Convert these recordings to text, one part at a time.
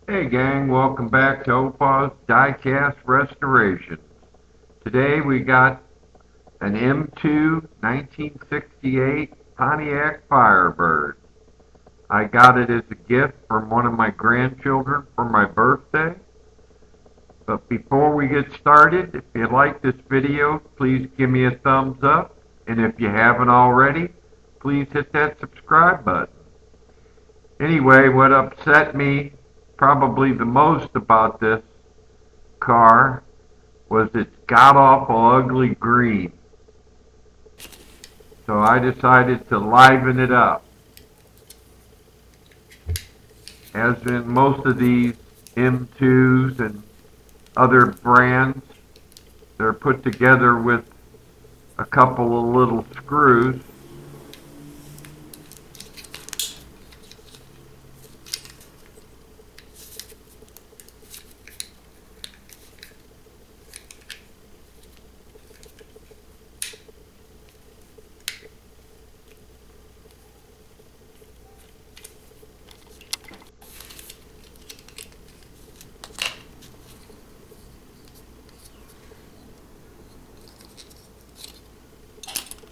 Hey gang, welcome back to Opa's Diecast Restoration. Today we got an M2 1968 Pontiac Firebird. I got it as a gift from one of my grandchildren for my birthday. But before we get started, if you like this video, please give me a thumbs up. And if you haven't already, please hit that subscribe button. Anyway, what upset me probably the most about this car was its god-awful ugly green. So I decided to liven it up. As in most of these M2s and other brands, they're put together with a couple of little screws.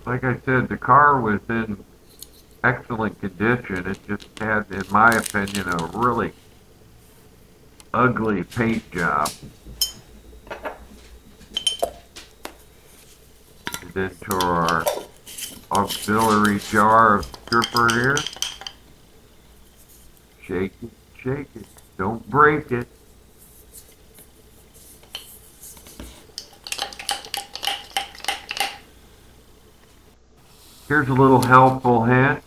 Like I said, the car was in excellent condition. It just had, in my opinion, a really ugly paint job. Get into our auxiliary jar of stripper here. Shake it, don't break it. Here's a little helpful hint.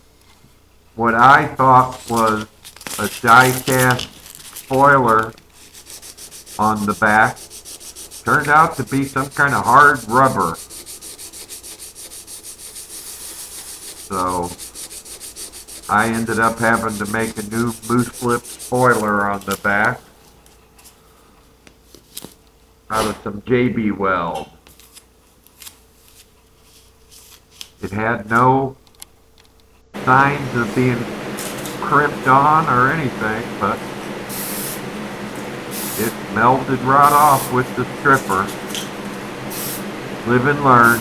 What I thought was a die-cast spoiler on the back turned out to be some kind of hard rubber. So I ended up having to make a new moose flip spoiler on the back out of some JB weld. It had no signs of being crimped on or anything, but it melted right off with the stripper. Live and learn.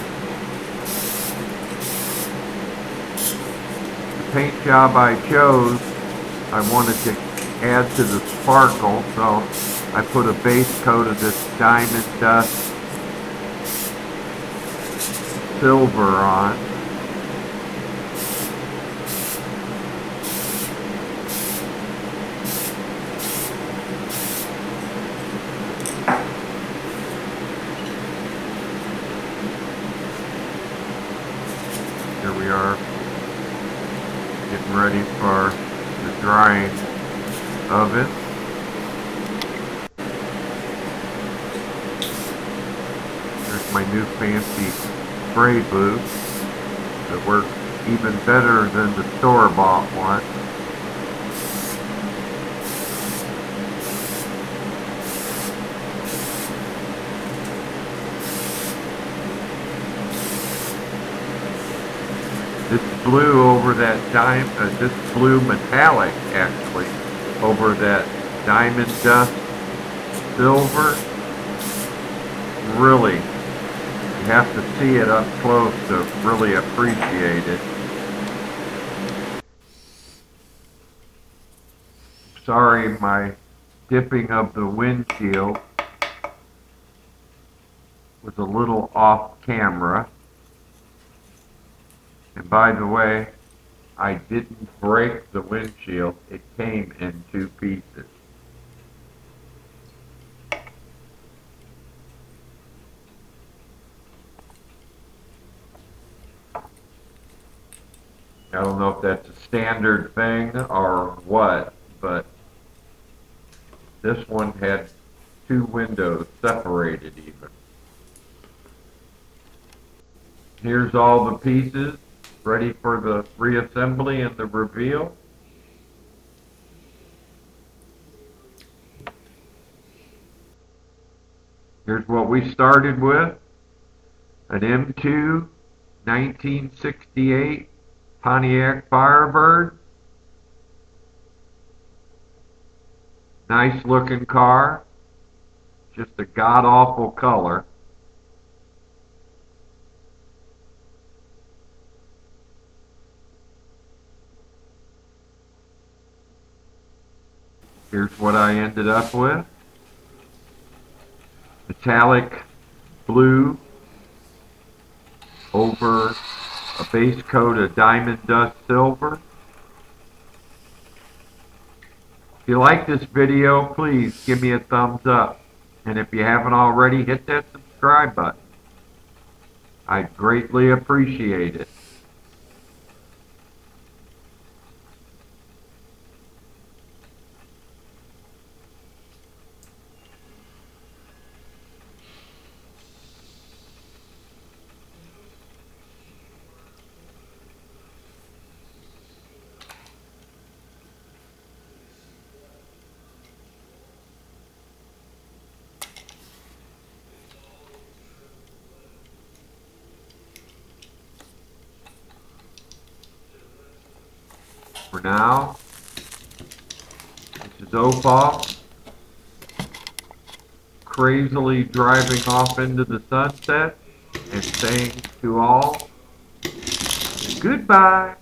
The paint job I chose, I wanted to add to the sparkle, so I put a base coat of this diamond dust silver on. Here we are, getting ready for the drying of it. Here's my new fancy spray booth that works even better than the store-bought one. This blue over that this blue metallic actually over that diamond dust silver, really, you have to see it up close to really appreciate it. Sorry, my dipping of the windshield was a little off camera. And by the way, I didn't break the windshield. It came in two pieces. I don't know if that's a standard thing or what, but this one had two windows separated even. Here's all the pieces ready for the reassembly and the reveal. Here's what we started with. An M2 1968 Pontiac Firebird. Nice looking car. Just a god-awful color. Here's what I ended up with. Metallic blue over a base coat of diamond dust silver. If you like this video, please give me a thumbs up. And if you haven't already, hit that subscribe button. I'd greatly appreciate it. For now, this is Opal, crazily driving off into the sunset and saying to all, goodbye.